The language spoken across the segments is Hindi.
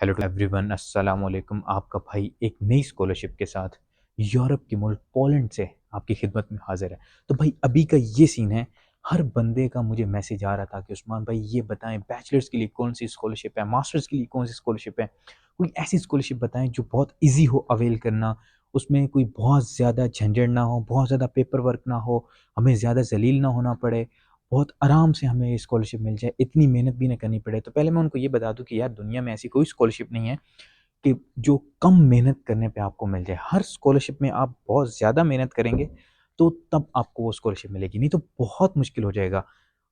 हेलो टू एवरीवन, अस्सलाम वालेकुम। आपका भाई एक नई स्कॉलरशिप के साथ यूरोप के मुल्क पोलैंड से आपकी खिदमत में हाजिर है। तो भाई अभी का ये सीन है, हर बंदे का मुझे मैसेज आ रहा था कि उस्मान भाई ये बताएं बैचलर्स के लिए कौन सी स्कॉलरशिप है, मास्टर्स के लिए कौन सी स्कॉलरशिप है, कोई ऐसी स्कॉलरशिप बताएं जो बहुत ईजी हो अवेल करना, उसमें कोई बहुत ज़्यादा झंझट ना हो, बहुत ज़्यादा पेपर वर्क ना हो, हमें ज़्यादा जलील ना होना पड़े, बहुत आराम से हमें स्कॉलरशिप मिल जाए, इतनी मेहनत भी ना करनी पड़े। तो पहले मैं उनको ये बता दूं कि यार दुनिया में ऐसी कोई स्कॉलरशिप नहीं है कि जो कम मेहनत करने पे आपको मिल जाए। हर स्कॉलरशिप में आप बहुत ज़्यादा मेहनत करेंगे तो तब आपको वो स्कॉलरशिप मिलेगी, नहीं तो बहुत मुश्किल हो जाएगा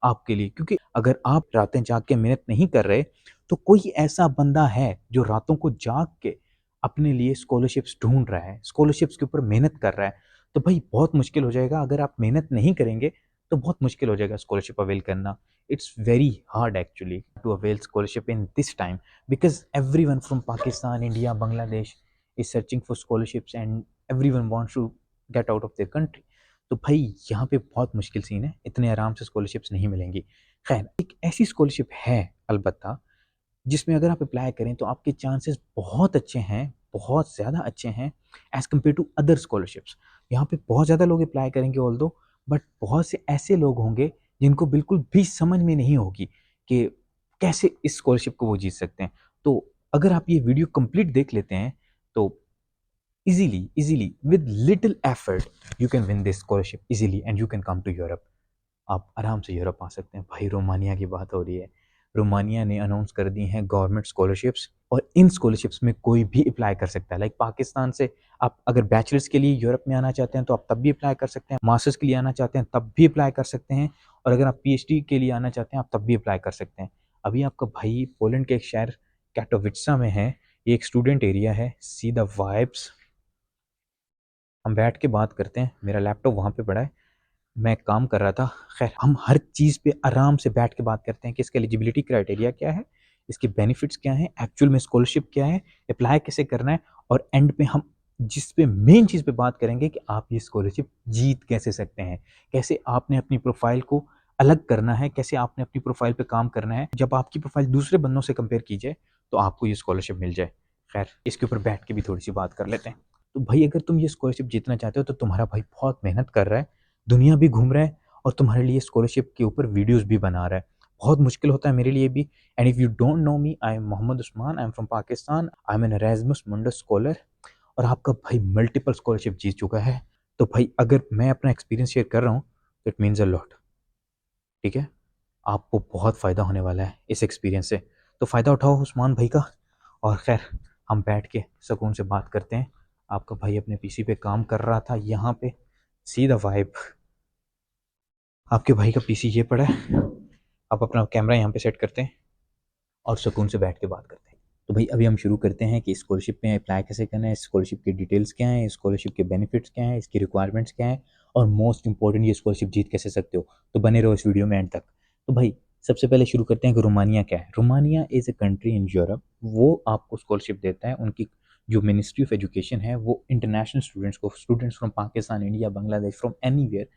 आपके लिए। क्योंकि अगर आप रातें जाग के मेहनत नहीं कर रहे तो कोई ऐसा बंदा है जो रातों को जाग के अपने लिए स्कॉलरशिप्स ढूंढ रहा है, स्कॉलरशिप्स के ऊपर मेहनत कर रहा है। तो भाई बहुत मुश्किल हो जाएगा, अगर आप मेहनत नहीं करेंगे तो बहुत मुश्किल हो जाएगा स्कॉलरशिप अवेल करना। It's very hard actually to avail scholarship in this time because everyone from Pakistan, India, Bangladesh is searching for scholarships and everyone wants to get out of their country. तो भाई यहाँ पे बहुत मुश्किल सीन है, इतने आराम से स्कॉलरशिप्स नहीं मिलेंगी। खैर, एक ऐसी स्कॉलरशिप है अलबत्ता जिसमें अगर आप अप्लाई करें तो आपके चांसेस बहुत अच्छे हैं, बहुत ज़्यादा अच्छे हैं as compare to other scholarships. यहाँ पे बहुत ज़्यादा लोग अप्लाई करेंगे ऑल दो, बट बहुत से ऐसे लोग होंगे जिनको बिल्कुल भी समझ में नहीं होगी कि कैसे इस स्कॉलरशिप को वो जीत सकते हैं। तो अगर आप ये वीडियो कंप्लीट देख लेते हैं तो easily with little effort you can win this scholarship easily and you can come to Europe. आप आराम से यूरोप आ सकते हैं। भाई रोमानिया की बात हो रही है, रोमानिया ने अनाउंस कर दी हैं गवर्नमेंट स्कॉलरशिप्स, और इन स्कॉलरशिप्स में कोई भी अप्लाई कर सकता है। लाइक पाकिस्तान से आप अगर बैचलर्स के लिए यूरोप में आना चाहते हैं तो आप तब भी अप्लाई कर सकते हैं, मास्टर्स के लिए आना चाहते हैं तब भी अप्लाई कर सकते हैं, और अगर आप पीएचडी के लिए आना चाहते हैं आप तब भी अप्लाई कर सकते हैं। अभी आपका भाई पोलैंड के एक शहर कैटोविट्सा में है, ये एक स्टूडेंट एरिया है। सी द वाइब्स, हम बैठ के बात करते हैं, मेरा लैपटॉप वहाँ पे पड़ा है, मैं काम कर रहा था। खैर, हम हर चीज़ पे आराम से बैठ के बात करते हैं कि इसका एलिजिबिलिटी क्राइटेरिया क्या है, इसके बेनिफिट्स क्या हैं, एक्चुअल में स्कॉलरशिप क्या है, अप्लाई कैसे करना है, और एंड पे हम जिस पे मेन चीज़ पे बात करेंगे कि आप ये स्कॉलरशिप जीत कैसे सकते हैं, कैसे आपने अपनी प्रोफाइल को अलग करना है, कैसे आपने अपनी प्रोफाइल पे काम करना है, जब आपकी प्रोफाइल दूसरे बंदों से कंपेयर की जाए तो आपको ये स्कॉलरशिप मिल जाए। खैर, इसके ऊपर बैठ के भी थोड़ी सी बात कर लेते हैं। तो भाई अगर तुम ये स्कॉलरशिप जीतना चाहते हो तो तुम्हारा भाई बहुत मेहनत कर रहा है, दुनिया भी घूम रहा है, और तुम्हारे लिए स्कॉलरशिप के ऊपर वीडियोस भी बना रहा है। बहुत मुश्किल होता है मेरे लिए भी। And if you don't know me, I am Mohammad Usman, I am from Pakistan, I am an Erasmus Mundus scholar, और आपका भाई मल्टीपल स्कॉलरशिप जीत चुका है। तो भाई अगर मैं अपना एक्सपीरियंस शेयर कर रहा हूँ तो इट मीन्स अ लॉट। ठीक है, आपको बहुत फ़ायदा होने वाला है इस एक्सपीरियंस से, तो फ़ायदा उठाओ उस्मान भाई का। और खैर, हम बैठ के सुकून से बात करते हैं। आपका भाई अपने पीसी पे काम कर रहा था, यहाँ पे सी द वाइब, आपके भाई का पीसी ये पड़ा है, आप अपना कैमरा यहाँ पे सेट करते हैं और सुकून से बैठ के बात करते हैं। तो भाई अभी हम शुरू करते हैं कि स्कॉलरशिप में अप्लाई कैसे करना है, स्कॉलरशिप की डिटेल्स क्या हैं, स्कॉलरशिप के बेनिफिट्स क्या हैं, इसकी रिक्वायरमेंट्स क्या हैं, और मोस्ट इंपॉर्टेंट ये स्कॉलरशिप जीत कैसे सकते हो। तो बने रहो इस वीडियो में एंड तक। तो भाई सबसे पहले शुरू करते हैं कि रोमानिया क्या है। Romania is a country in Europe, वो आपको स्कॉलरशिप देता है। उनकी जो मिनिस्ट्री ऑफ एजुकेशन है वो इंटरनेशनल स्टूडेंट्स को, students from Pakistan, India, Bangladesh, from anywhere,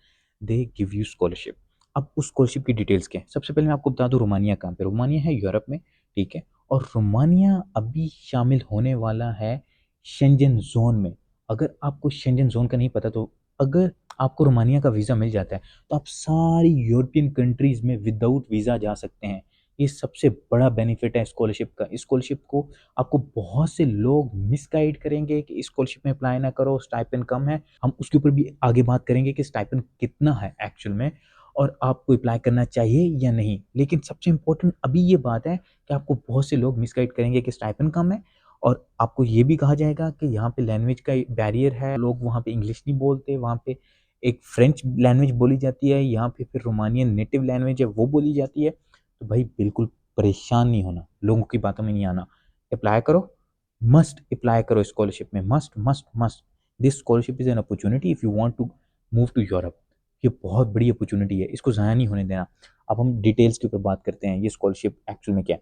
they give you scholarship. अब उस स्कॉलरशिप की डिटेल्स क्या है, सबसे पहले मैं आपको बता दूं रोमानिया कहाँ पे। रोमानिया है यूरोप में, ठीक है, और रोमानिया अभी शामिल होने वाला है शेंजन जोन में। अगर आपको शेंजन जोन का नहीं पता तो अगर आपको रोमानिया का वीज़ा मिल जाता है तो आप सारी यूरोपियन कंट्रीज़ में विदाउट वीज़ा जा सकते हैं। ये सबसे बड़ा बेनिफिट है स्कॉलरशिप का। इस स्कॉलरशिप को आपको बहुत से लोग मिसगाइड करेंगे कि इस स्कॉलरशिप में अप्लाई ना करो, स्टाइपेंड कम है। हम उसके ऊपर भी आगे बात करेंगे कि स्टाइपेंड कितना है एक्चुअल में और आपको अप्लाई करना चाहिए या नहीं। लेकिन सबसे इम्पोर्टेंट अभी ये बात है कि आपको बहुत से लोग मिसगाइड करेंगे कि स्टाइपेंड कम है, और आपको ये भी कहा जाएगा कि यहाँ पे लैंग्वेज का बैरियर है, लोग वहाँ पे इंग्लिश नहीं बोलते, वहाँ पे एक फ्रेंच लैंग्वेज बोली जाती है, यहाँ पे फिर रोमानियन नेटिव लैंग्वेज है वो बोली जाती है। तो भाई बिल्कुल परेशान नहीं होना, लोगों की बातों में नहीं आना, अप्लाई करो, मस्ट अप्लाई करो स्कॉलरशिप में, must must must. This scholarship is an opportunity if you want to move to Europe. ये बहुत बड़ी अपॉर्चुनिटी है, इसको ज़ाया नहीं होने देना। अब हम डिटेल्स के ऊपर बात करते हैं, ये स्कॉलरशिप एक्चुअल में क्या है।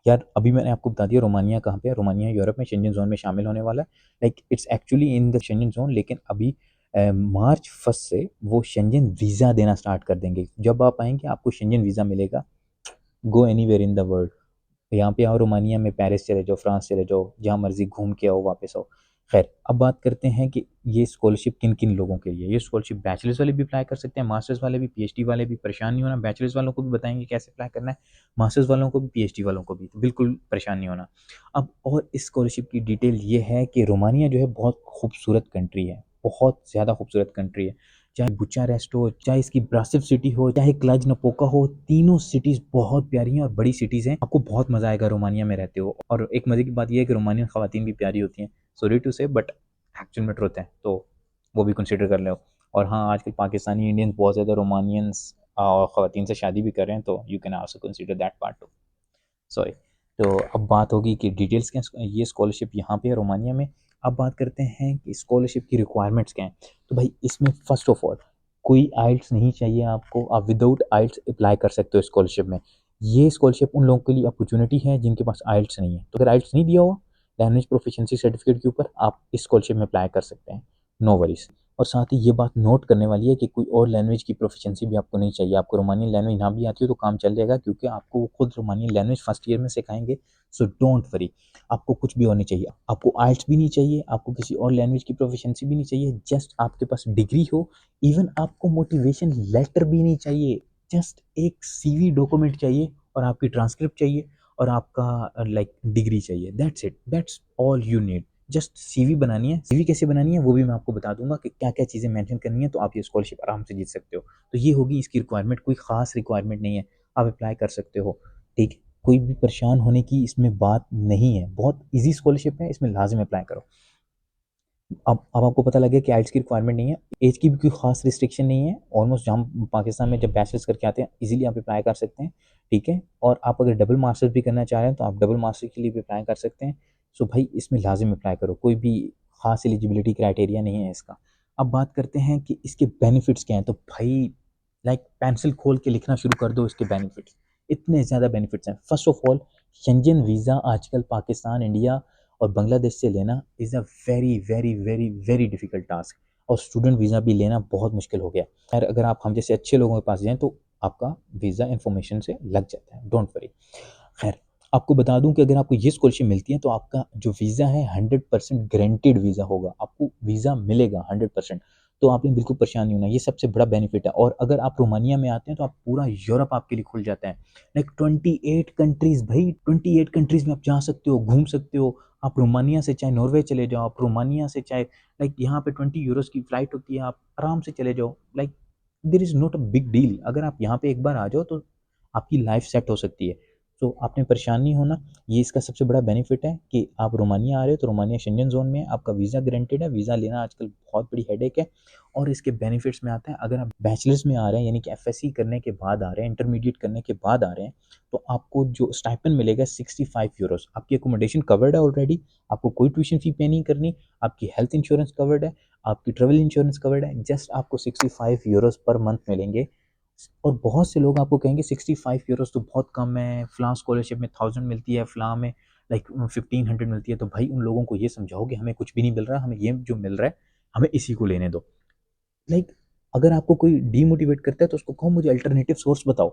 यार अभी मैंने आपको बता दिया रोमानिया कहाँ पे है। रोमानिया यूरोप में शेंजन जोन में शामिल होने वाला है। Like it's actually in the Schengen zone, लेकिन अभी मार्च 1 से वो शेंजन वीज़ा देना स्टार्ट कर देंगे। जब आप आएंगे आपको शेंजन वीज़ा मिलेगा, go anywhere in the world. यहाँ पे आओ रोमानिया में, पेरिस चले जाओ, फ्रांस चले जाओ, जहाँ मर्जी घूम के आओ, वापस आओ। खैर, अब बात करते हैं कि ये स्कॉलरशिप किन किन लोगों के लिए। ये स्कॉलरशिप बैचलर्स वाले भी अप्लाई कर सकते हैं, मास्टर्स वाले भी, पीएचडी वाले भी। परेशान नहीं होना, बैचलर्स वालों को भी बताएंगे कैसे अप्लाई करना है, मास्टर्स वालों को भी, पीएचडी वालों को भी, तो बिल्कुल परेशान नहीं होना। अब और इस स्कॉलरशिप की डिटेल ये है कि रोमानिया जो है बहुत खूबसूरत कंट्री है, बहुत ज़्यादा खूबसूरत कंट्री है। चाहे बुचारेस्ट हो, चाहे इसकी ब्रासिव सिटी हो, चाहे क्लज नपोका हो, तीनों सिटीज़ बहुत प्यारी हैं और बड़ी सिटीज़ हैं। आपको बहुत मज़ा आएगा रोमानिया में रहते हो। और एक मज़े की बात यह है कि रोमानियन ख़वातीन भी प्यारी होती हैं। सॉरी टू से, बट एक्चुअल में ट्रुथ है, तो वो भी कंसिडर कर लो। और हाँ, आजकल पाकिस्तानी इंडियंस बहुत ज़्यादा रोमानियंस और ख़वातीन से शादी भी कर रहे हैं, तो you can also consider that part two. Sorry. तो अब बात होगी कि डिटेल्स क्या हैं, ये स्कॉलरशिप यहाँ पे है रोमानिया में। अब बात करते हैं कि स्कॉलरशिप की रिक्वायरमेंट्स क्या हैं। तो भाई इसमें फर्स्ट ऑफ ऑल कोई आइल्स नहीं चाहिए आपको, आप विदाउट आइल्स अप्लाई कर सकते हो स्कॉलरशिप में। ये स्कॉलरशिप उन लोगों के लिए अपॉर्चुनिटी है जिनके पास आइल्स नहीं है। तो अगर आइल्स नहीं दिया हुआ लैंग्वेज प्रोफिशिएंसी सर्टिफिकेट के ऊपर, आप इस स्कॉलरशिप में अप्लाई कर सकते हैं, नो वरीज। और साथ ही ये बात नोट करने वाली है कि कोई और लैंग्वेज की प्रोफिशिएंसी भी आपको नहीं चाहिए। आपको रोमानियन लैंग्वेज ना भी आती हो तो काम चल जाएगा, क्योंकि आपको वो खुद रोमानियन लैंग्वेज फर्स्ट ईयर में सिखाएंगे। सो डोंट वरी, आपको कुछ भी और नहीं चाहिए। आपको आइल्स भी नहीं चाहिए, आपको किसी और लैंग्वेज की प्रोफिशिएंसी भी नहीं चाहिए, जस्ट आपके पास डिग्री हो। इवन आपको मोटिवेशन लेटर भी नहीं चाहिए, जस्ट एक सीवी डॉक्यूमेंट चाहिए और आपकी ट्रांसक्रिप्ट चाहिए और आपका लाइक डिग्री चाहिए। That's it, that's all you need. Just CV बनानी है। सीवी कैसे बनानी है वो भी मैं आपको बता दूंगा कि क्या क्या चीज़ें मेंशन करनी है, तो आप ये स्कॉलरशिप आराम से जीत सकते हो। तो ये होगी इसकी रिक्वायरमेंट, कोई खास रिक्वायरमेंट नहीं है, आप अप्लाई कर सकते हो। ठीक है, कोई भी परेशान होने की इसमें बात नहीं है, बहुत इजी स्कॉलरशिप है, इसमें लाजिम अप्लाई करो। अब आपको पता लगे कि आइल्स की रिक्वायरमेंट नहीं है, एज की भी कोई खास रिस्ट्रिक्शन नहीं है। ऑलमोस्ट जहाँ पाकिस्तान में जब बैचलर्स करके आते हैं इजीली आप अप्लाई कर सकते हैं। ठीक है, और आप अगर डबल मास्टर्स भी करना चाह रहे हैं तो आप डबल मास्टर के लिए भी अप्लाई कर सकते हैं। सो भाई इसमें लाजिम अप्लाई करो, कोई भी खास एलिजिबिलिटी क्राइटेरिया नहीं है इसका। अब बात करते हैं कि इसके बेनिफिट्स क्या हैं। तो भाई लाइक पेंसिल खोल के लिखना शुरू कर दो इसके बेनिफिट्स, इतने ज़्यादा बेनिफिट्स हैं। First of all, Shenzhen visa आजकल पाकिस्तान, इंडिया और बांग्लादेश से लेना is a very very very very difficult task, और स्टूडेंट वीज़ा भी लेना बहुत मुश्किल हो गया। खैर, अगर आप हम जैसे अच्छे लोगों के पास जाएँ तो आपका वीज़ा इन्फॉर्मेशन से लग जाता है, डोंट वरी। खैर, आपको बता दूं कि अगर आपको ये स्कॉलरशिप मिलती है तो आपका जो वीज़ा है 100% गारंटेड वीज़ा होगा, आपको वीज़ा मिलेगा 100%। तो आपने बिल्कुल परेशान नहीं होना, ये सबसे बड़ा बेनिफिट है। और अगर आप रोमानिया में आते हैं तो आप पूरा यूरोप आपके लिए खुल जाता है। लाइक 28 कंट्रीज़ भाई, 28 कंट्रीज़ में आप जा सकते हो, घूम सकते हो। आप रोमानिया से चाहे नॉर्वे चले जाओ, आप रोमानिया से चाहे लाइक यहाँ पे 20 यूरोस की फ़्लाइट होती है, आप आराम से चले जाओ। Like there is not a big deal, अगर आप यहाँ पे एक बार आ जाओ तो आपकी लाइफ सेट हो सकती है। तो आपने परेशान नहीं होना, ये इसका सबसे बड़ा बेनिफिट है कि आप रोमानिया आ रहे हो तो रोमानिया शेंजन ज़ोन में है, आपका वीज़ा गारंटेड है। वीज़ा लेना आजकल बहुत बड़ी हेडेक है। और इसके बेनिफिट्स में आता है, अगर आप बैचलर्स में आ रहे हैं यानी कि एफएससी करने के बाद आ रहे हैं, इंटरमीडिएट करने के बाद आ रहे हैं, तो आपको जो स्टाइपेंड मिलेगा 65 यूरोस। आपकी अकोमोडेशन कवर्ड है ऑलरेडी, आपको कोई ट्यूशन फी पे नहीं करनी, आपकी हेल्थ इंश्योरेंस कवर्ड है, आपकी ट्रेवल इंश्योरेंस कवर्ड है। जस्ट आपको 65 यूरोस पर मंथ मिलेंगे। और बहुत से लोग आपको कहेंगे 65 यूरोस तो बहुत कम है, फ़लाँ स्कॉलरशिप में 1000 मिलती है, फ़लाँ में लाइक 1500 मिलती है। तो भाई उन लोगों को ये समझाओ कि हमें कुछ भी नहीं मिल रहा, हमें ये जो मिल रहा है हमें इसी को लेने दो। लाइक अगर आपको कोई डीमोटिवेट करता है तो उसको कहो मुझे अल्टरनेटिव सोर्स बताओ,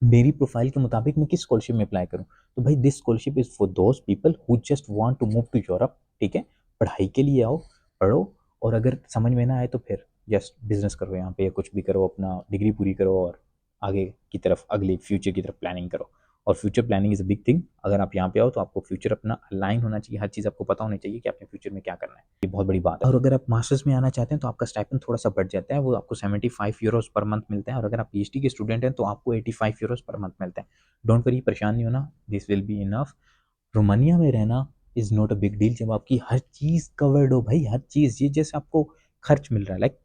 मेरी प्रोफाइल के मुताबिक मैं किस स्कॉलरशिप में अप्लाई करूँ। तो भाई this scholarship is for those people who just want to move to Europe. ठीक है, पढ़ाई के लिए आओ, पढ़ो, और अगर समझ में ना आए तो फिर जस्ट बिजनेस करो यहाँ पे, या कुछ भी करो, अपना डिग्री पूरी करो और आगे की तरफ, अगले फ्यूचर की तरफ प्लानिंग करो। और future planning is a big thing. अगर आप यहाँ पे आओ तो आपको फ्यूचर अपना अलाइन होना चाहिए, हर चीज़ आपको पता होनी चाहिए कि आपने फ्यूचर में क्या करना है, ये बहुत बड़ी बात है। और अगर आप मास्टर्स में आना चाहते हैं तो आपका स्टाइपेंड थोड़ा सा बढ़ जाता है, वो आपको 75 यूरोस पर मंथ मिलता है। और अगर आप पीएचडी के स्टूडेंट हैं तो आपको 85 यूरोस पर मंथ मिलता है। डोंट वरी, परेशान नहीं होना, this will be enough. Romania में रहना is not a big deal जब आपकी हर चीज़ कवर्ड हो भाई, हर चीज़। ये जैसे आपको खर्च मिल रहा है, like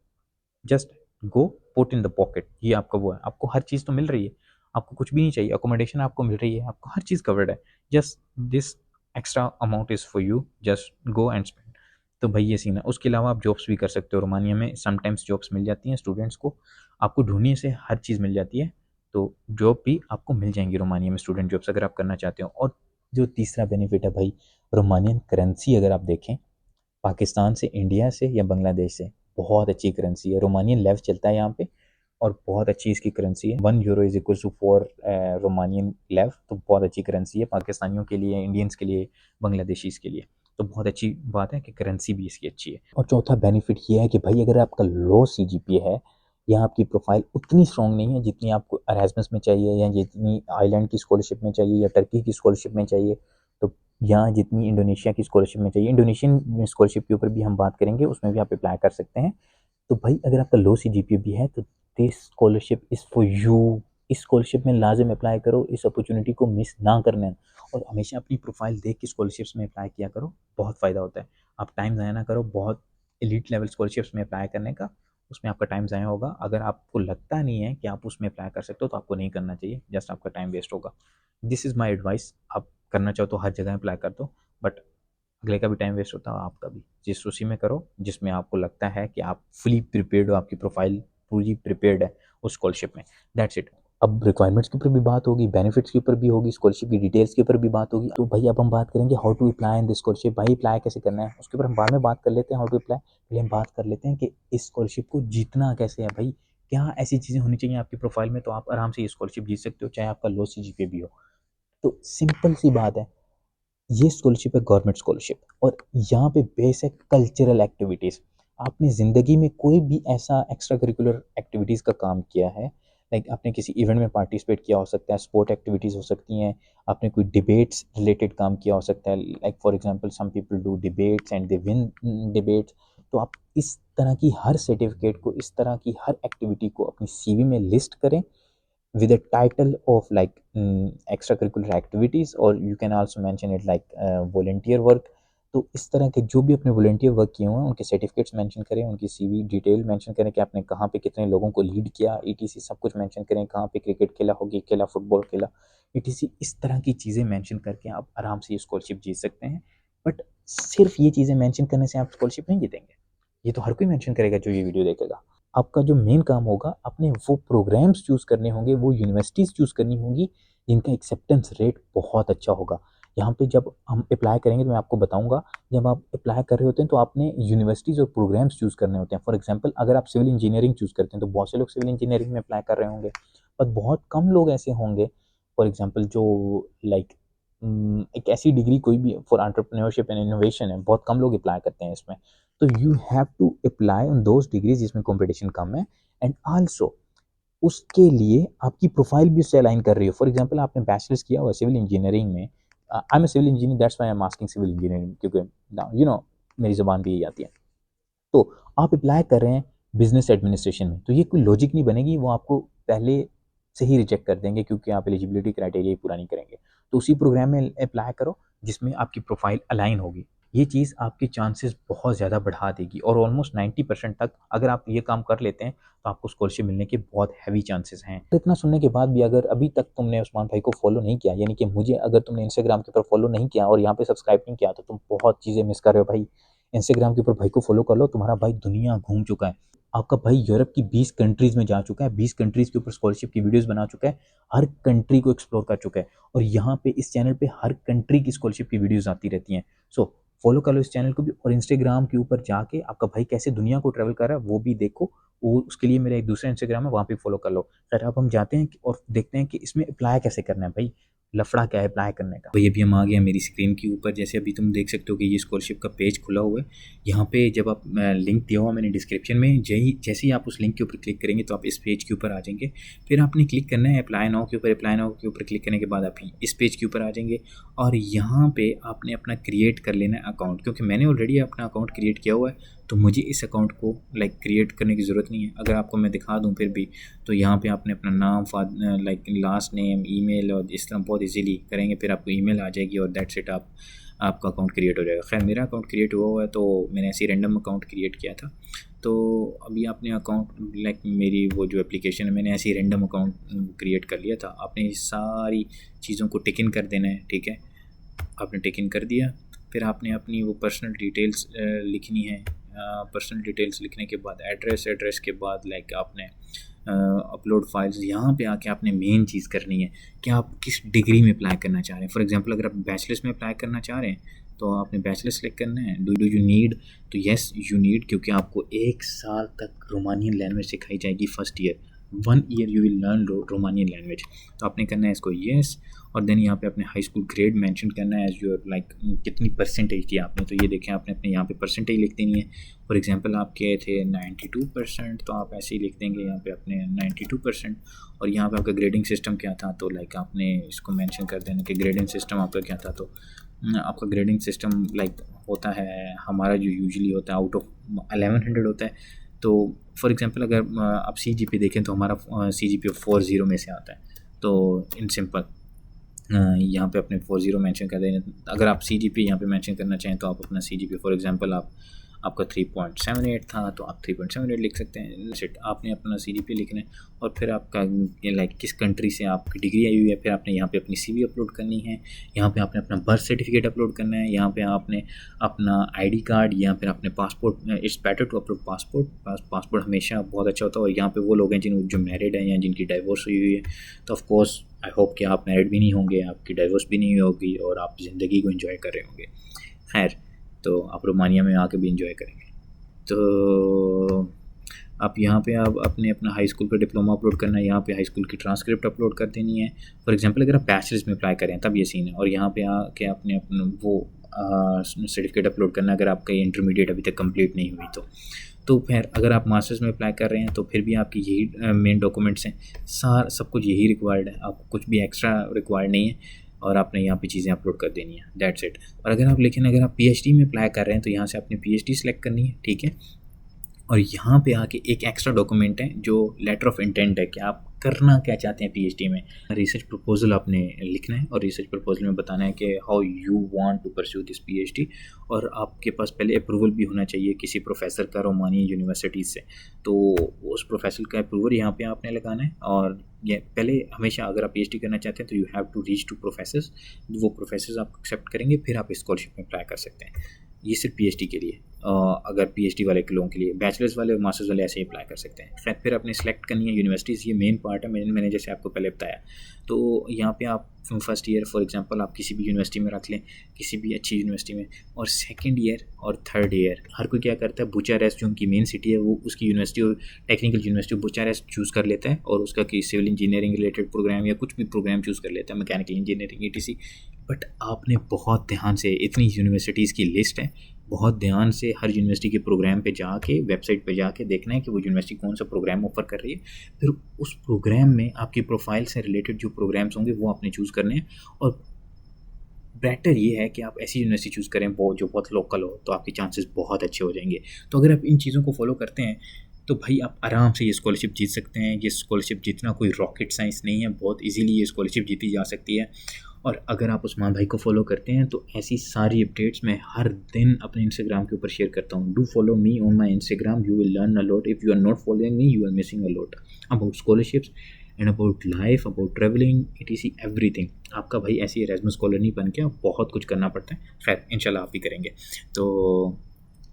just go put in the pocket, ये आपका वो है, आपको हर चीज़ तो मिल रही है, आपको कुछ भी नहीं चाहिए, अकोमोडेशन आपको मिल रही है, आपको हर चीज़ कवर्ड है। Just this extra amount is for you, just go and spend. तो भाई ये सीन है। उसके अलावा आप जॉब्स भी कर सकते हो रोमानिया में, समटाइम्स जॉब्स मिल जाती हैं स्टूडेंट्स को, आपको ढूंढने से हर चीज़ मिल जाती है। तो जॉब भी आपको मिल जाएंगी रोमानिया में, स्टूडेंट जॉब्स अगर आप करना चाहते हो। और जो तीसरा बेनिफिट है भाई, रोमानियन करेंसी अगर आप देखें, पाकिस्तान से, इंडिया से या बांग्लादेश से, बहुत अच्छी करेंसी है। रोमानियन लेव चलता है यहाँ पे, और बहुत अच्छी इसकी करेंसी है। 1 euro is equal to 4 Romanian lev. तो बहुत अच्छी करेंसी है पाकिस्तानियों के लिए, इंडियंस के लिए, बांग्लादेशीज के लिए। तो बहुत अच्छी बात है कि करेंसी भी इसकी अच्छी है। और चौथा बेनिफिट ये है कि भाई अगर आपका लो CGPA है या आपकी प्रोफाइल उतनी स्ट्रॉन्ग नहीं है जितनी आपको अरेजमस में चाहिए, या जितनी आइलैंड की स्कॉलरशिप में चाहिए, या टर्की की स्कॉलरशिप में चाहिए, तो या जितनी इंडोनेशिया की स्कॉलरशिप में चाहिए। इंडोनेशियन स्कॉलरशिप के ऊपर भी हम बात करेंगे, उसमें भी आप अप्लाई कर सकते हैं। तो भाई अगर आपका लो CGPA भी है तो this scholarship is for you. इस स्कॉलरशिप में लाजिम अप्लाई करो, इस अपॉर्चुनिटी को मिस ना करना। और हमेशा अपनी प्रोफाइल देख के स्कॉलरशिप्स में अप्लाई किया करो, बहुत फ़ायदा होता है। आप टाइम ज़ाया ना करो बहुत एलीट लेवल स्कॉलरशिप्स में अप्लाई करने का, उसमें आपका टाइम ज़ाया होगा। अगर आपको लगता नहीं है कि आप उसमें अप्लाई कर सकते हो तो आपको नहीं करना चाहिए, जस्ट आपका टाइम वेस्ट होगा। This is my advice. आप करना चाहो तो हर जगह अप्लाई कर दो, बट अगले का भी टाइम वेस्ट होता है, आपका भी। जिस उसी में करो जिसमें आपको लगता है कि आप फुली प्रिपेयर्ड हो, आपकी प्रोफाइल पूरी प्रिपेयर्ड है उस स्कॉलरशिप में। That's it. अब रिक्वायरमेंट्स के ऊपर भी बात होगी, बेनिफिट्स के ऊपर भी होगी, स्कॉलरशिप की डिटेल्स के ऊपर भी बात होगी। तो भाई अब हम बात करेंगे how to apply in this scholarship. भाई अप्लाई कैसे करना है उसके ऊपर हम बाद में बात कर लेते हैं। हाउ टू अप्लाई पहले हम बात कर लेते हैं कि इस स्कॉलरशिप को जीतना कैसे है। भाई क्या ऐसी चीज़ें होनी चाहिए आपकी प्रोफाइल में तो आप आराम से ये स्कॉलरशिप जीत सकते हो, चाहे आपका लो CGPA भी हो। तो सिंपल सी बात है, ये स्कॉलरशिप है गवर्नमेंट स्कॉलरशिप, और यहाँ पे बेस है कल्चरल एक्टिविटीज़। आपने ज़िंदगी में कोई भी ऐसा एक्स्ट्रा करिकुलर एक्टिविटीज़ का काम किया है, लाइक आपने किसी इवेंट में पार्टिसिपेट किया हो सकता है, स्पोर्ट एक्टिविटीज़ हो सकती हैं, आपने कोई डिबेट्स रिलेटेड काम किया हो सकता है, like for example some people do debates and they win debates. तो आप इस तरह की हर सर्टिफिकेट को, इस तरह की हर एक्टिविटी को अपनी CV में लिस्ट करें with a title of like extracurricular activities, or you can also mention it like volunteer work। तो इस तरह के जो भी अपने वॉलंटियर वर्क किए हुए हैं उनके सर्टिफिकेट्स मेंशन करें, उनकी CV डिटेल मेंशन करें कि आपने कहाँ पे कितने लोगों को लीड किया, ETC सब कुछ मेंशन करें, कहाँ पे क्रिकेट खेला, हॉकी खेला, फुटबॉल खेला, ETC। इस तरह की चीज़ें मेंशन करके आप आराम से ये स्कॉलरशिप जीत सकते हैं। बट सिर्फ ये चीज़ें मेंशन करने से आप स्कॉलरशिप नहीं जीतेंगे, ये तो हर कोई मेंशन करेगा जो ये वीडियो देखेगा। आपका जो मेन काम होगा, अपने वो प्रोग्राम्स चूज़ करने होंगे, वो यूनिवर्सिटीज़ चूज़ करनी होंगी जिनका एक्सेप्टेंस रेट बहुत अच्छा होगा। यहाँ पे जब हम अप्लाई करेंगे तो मैं आपको बताऊँगा, जब आप अप्लाई कर रहे होते हैं तो आपने यूनिवर्सिटीज़ और प्रोग्राम्स चूज़ करने होते हैं। फॉर एग्जांपल अगर आप सिविल इंजीनियरिंग चूज़ करते हैं तो बहुत से लोग सिविल इंजीनियरिंग में अप्लाई कर रहे होंगे, पर बहुत कम लोग ऐसे होंगे फॉर एग्जांपल जो लाइक एक ऐसी डिग्री कोई भी फॉर एंटरप्रेन्योरशिप एंड इनोवेशन है, बहुत कम लोग अप्लाई करते हैं इसमें। तो you have to apply on those degrees जिसमें कंपटीशन कम है, एंड आल्सो उसके लिए आपकी प्रोफाइल भी उससे अलाइन कर रही हो। फॉर एग्जांपल आपने बैचलर्स किया हुआ सिविल इंजीनियरिंग में, I am a civil engineer, that's why I am asking civil engineering, क्योंकि मेरी ज़बान भी यही आती है। तो आप अप्लाई कर रहे हैं बिजनेस एडमिनिस्ट्रेशन में, तो ये कोई लॉजिक नहीं बनेगी, वो आपको पहले से ही रिजेक्ट कर देंगे क्योंकि आप एलिजिबिलिटी क्राइटेरिया पूरा नहीं करेंगे। तो उसी प्रोग्राम में अप्लाई करो जिसमें आपकी प्रोफाइल अलाइन होगी। ये चीज़ आपके चांसेस बहुत ज़्यादा बढ़ा देगी, और ऑलमोस्ट 90% तक अगर आप ये काम कर लेते हैं तो आपको स्कॉलरशिप मिलने के बहुत हैवी चांसेस हैं। तो इतना सुनने के बाद भी अगर अभी तक तुमने उस्मान भाई को फॉलो नहीं किया, यानी कि मुझे अगर तुमने इंस्टाग्राम के ऊपर फॉलो नहीं किया और यहाँ पे सब्सक्राइब नहीं किया, तो तुम बहुत चीज़ें मिस कर रहे हो भाई। इंस्टाग्राम के ऊपर भाई को फॉलो कर लो, तुम्हारा भाई दुनिया घूम चुका है। आपका भाई यूरोप की 20 कंट्रीज़ में जा चुका है, 20 कंट्रीज़ के ऊपर स्कॉलरशिप की वीडियोज़ बना चुका है, हर कंट्री को एक्सप्लोर कर चुका है, और यहाँ पे इस चैनल पे हर कंट्री की स्कॉलरशिप की वीडियोज़ आती रहती हैं। सो फॉलो कर लो इस चैनल को भी, और इंस्टाग्राम के ऊपर जाके आपका भाई कैसे दुनिया को ट्रैवल कर रहा है वो भी देखो। वो उसके लिए मेरा एक दूसरा इंस्टाग्राम है, वहाँ पे फॉलो कर लो। फिर अब हम जाते हैं और देखते हैं कि इसमें अप्लाई कैसे करना है भाई, लफड़ा क्या है अप्लाई करने का। भाई अभी हम आ गए हैं मेरी स्क्रीन के ऊपर। जैसे अभी तुम देख सकते हो कि ये स्कॉलरशिप का पेज खुला हुआ है। यहाँ पे जब आप लिंक दिया हुआ मैंने डिस्क्रिप्शन में, जैसे ही आप उस लिंक के ऊपर क्लिक करेंगे तो आप इस पेज के ऊपर आ जाएंगे। फिर आपने क्लिक करना है अप्लाई नाउ के ऊपर। अप्लाई नाउ के ऊपर क्लिक करने के बाद आप इस पेज के ऊपर आ जाएंगे, और यहाँ पे आपने अपना क्रिएट कर लेना है अकाउंट। क्योंकि मैंने ऑलरेडी अपना अकाउंट क्रिएट किया हुआ है तो मुझे इस अकाउंट को लाइक क्रिएट करने की ज़रूरत नहीं है। अगर आपको मैं दिखा दूँ फिर भी, तो यहाँ पे आपने अपना नाम, लाइक लास्ट नेम, ईमेल, और इस तरह बहुत इजीली करेंगे, फिर आपको ईमेल आ जाएगी और दैट्स इट, आपका अकाउंट क्रिएट हो जाएगा। खैर मेरा अकाउंट क्रिएट हुआ है तो मैंने ऐसे रैंडम अकाउंट क्रिएट किया था। तो अभी आपने अकाउंट लाइक मेरी वो जो एप्लीकेशन है, मैंने ऐसे ही रैंडम अकाउंट क्रिएट कर लिया था। आपने सारी चीज़ों को टिक इन कर देना है, ठीक है। आपने टिक इन कर दिया, फिर आपने अपनी वो पर्सनल डिटेल्स लिखनी है। पर्सनल डिटेल्स लिखने के बाद एड्रेस के बाद लाइक आपने अपलोड फाइल्स, यहाँ पे आके आपने मेन चीज़ करनी है कि आप किस डिग्री में अप्लाई करना चाह रहे हैं। फॉर एग्जांपल अगर आप बैचलर्स में अप्लाई करना चाह रहे हैं तो आपने बैचलर सेलेक्ट करना है। डू यू नीड, तो येस यू नीड, क्योंकि आपको 1 साल तक रोमानियन लैंग्वेज सिखाई जाएगी first year. 1 year you will learn Romanian language. तो आपने करना है इसको येस, और देन यहाँ पे अपने हाई स्कूल ग्रेड मेंशन करना है एज योर लाइक कितनी परसेंटेज की आपने। तो ये देखें आपने अपने यहाँ पे परसेंटेज लिख देनी है। फॉर एग्जांपल आपके थे 92%, तो आप ऐसे ही लिख देंगे यहाँ पे अपने 92%। और यहाँ पे आपका ग्रेडिंग सिस्टम क्या था, तो लाइक आपने इसको मेंशन कर देना कि ग्रेडिंग सिस्टम आपका क्या था। तो आपका ग्रेडिंग सिस्टम लाइक होता है हमारा जो यूजुअली होता है आउट ऑफ 1100 होता है। तो फॉर एग्जांपल अगर आप CGP देखें तो हमारा CGP 40 में से आता है। तो इन सिंपल यहाँ पे अपने 40 मेंशन कर दें। अगर आप CGP यहाँ पे मेंशन करना चाहें तो आप अपना CGP फॉर एग्जांपल आपका 3.78 था तो आप 3.78 लिख सकते हैं। सेट आपने अपना CGP लिखना है, और फिर आपका लाइक किस कंट्री से आपकी डिग्री आई हुई है, फिर आपने यहाँ पे अपनी CV अपलोड करनी है, यहाँ पे आपने अपना बर्थ सर्टिफिकेट अपलोड करना है, यहाँ पे आपने अपना ID कार्ड, या फिर अपने passport. It's better to upload passport. Passport हमेशा बहुत अच्छा होता है। और यहाँ पे वो लोग हैं जो मैरिड हैं या जिनकी डाइवोर्स हुई हुई है, तो ऑफ कोर्स आई होप कि आप मैरिड भी नहीं होंगे, आपकी डाइवोर्स भी नहीं होगी, और आप ज़िंदगी को एंजॉय कर रहे होंगे। खैर, तो आप रोमानिया में आके भी इंजॉय करेंगे। तो आप यहाँ पे आप अपना हाई स्कूल का डिप्लोमा अपलोड करना है, यहाँ पे हाई स्कूल की ट्रांसक्रिप्ट अपलोड कर देनी है। फॉर एग्जांपल अगर आप बैचलर्स में अप्लाई करें तब ये सीन है, और यहाँ पे आके आपने अपना वो सर्टिफिकेट अपलोड करना है अगर आपका इंटरमीडिएट अभी तक कंप्लीट नहीं हुई तो फिर अगर आप मास्टर्स में अप्लाई कर रहे हैं तो फिर भी आपकी यही मेन डॉक्यूमेंट्स हैं। सब कुछ यही रिक्वायर्ड है, आपको कुछ भी एक्स्ट्रा रिक्वायर्ड नहीं है, और आपने यहाँ पे चीज़ें अपलोड कर देनी है, दैट्स इट। और अगर आप PhD में अप्लाई कर रहे हैं तो यहाँ से आपने PhD सेलेक्ट करनी है, ठीक है। और यहाँ पे आके एक एक्स्ट्रा डॉक्यूमेंट है जो लेटर ऑफ इंटेंट है कि आप करना क्या चाहते हैं PhD में। रिसर्च प्रपोजल आपने लिखना है, और रिसर्च प्रपोजल में बताना है कि how you want to pursue this PhD। और आपके पास पहले अप्रूवल भी होना चाहिए किसी प्रोफेसर का रोमानिया यूनिवर्सिटी से, तो उस प्रोफेसर का अप्रूवल यहाँ पे आपने लगाना है। और ये पहले हमेशा अगर आप PhD करना चाहते हैं तो you have to reach to professors, वो प्रोफेसर्स आपको एक्सेप्ट करेंगे, फिर आप स्कॉलरशिप में अप्लाई कर सकते हैं। ये सिर्फ PhD के लिए। अगर PhD वाले के लोगों के लिए, बैचलर्स वाले और मास्टर्स वाले ऐसे ही अप्लाई कर सकते हैं। खैर, फिर आपने सेलेक्ट करनी है यूनिवर्सिटीज़, ये मेन पार्ट है। मैंने जैसे आपको पहले बताया, तो यहाँ पे आप फर्स्ट ईयर फॉर एग्जांपल आप किसी भी यूनिवर्सिटी में रख लें, किसी भी अच्छी यूनिवर्सिटी में, और सेकंड ईयर और थर्ड ईयर हर कोई क्या करता है, बुचारेस्ट जो उनकी मेन सिटी है वो उसकी यूनिवर्सिटी और टेक्निकल यूनिवर्सिटी बुचारेस्ट चूज़ कर लेता है, और उसका कि सिविल इंजीनियरिंग रिलेटेड प्रोग्राम या कुछ भी प्रोग्राम चूज़ कर लेता है, मैकेनिकल इंजीनियरिंग ETC। बट आपने बहुत ध्यान से, इतनी यूनिवर्सिटीज़ की लिस्ट है, बहुत ध्यान से हर यूनिवर्सिटी के प्रोग्राम पे जाके, वेबसाइट पे जाके देखना है कि वो यूनिवर्सिटी कौन सा प्रोग्राम ऑफर कर रही है। फिर उस प्रोग्राम में आपकी प्रोफाइल से रिलेटेड जो प्रोग्राम्स होंगे वो आपने चूज़ करने हैं। और बेटर ये है कि आप ऐसी यूनिवर्सिटी चूज़ करें जो बहुत लोकल हो, तो आपके चांसेस बहुत अच्छे हो जाएंगे। तो अगर आप इन चीज़ों को फॉलो करते हैं तो भाई आप आराम से ये स्कॉलरशिप जीत सकते हैं। ये स्कॉलरशिप जीतना कोई रॉकेट साइंस नहीं है, बहुत इजीली ये स्कॉलरशिप जीती जा सकती है। और अगर आप उस्मान भाई को फॉलो करते हैं तो ऐसी सारी अपडेट्स मैं हर दिन अपने इंस्टाग्राम के ऊपर शेयर करता हूँ। Do follow me on my Instagram, you will learn a lot. If you are not following me you are missing a lot about scholarships and about life, about travelling, ETC everything. आपका भाई ऐसी एरास्मस स्कॉलर नहीं बन के, बहुत कुछ करना पड़ता है। खैर, इंशाल्लाह आप भी करेंगे। तो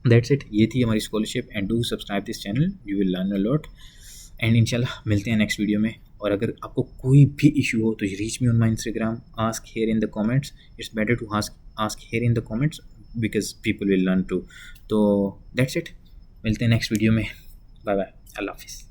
दैट्स इट, ये थी हमारी scholarship. And do subscribe this channel, you will learn a lot. And इंशाल्लाह मिलते हैं नेक्स्ट वीडियो में। और अगर आपको कोई भी इशू हो तो reach me on my Instagram, ask here in the comments. It's better to ask here in the comments because people will learn too. तो दैट्स इट, मिलते हैं नेक्स्ट वीडियो में। बाय बाय, अल्लाह हाफिज़।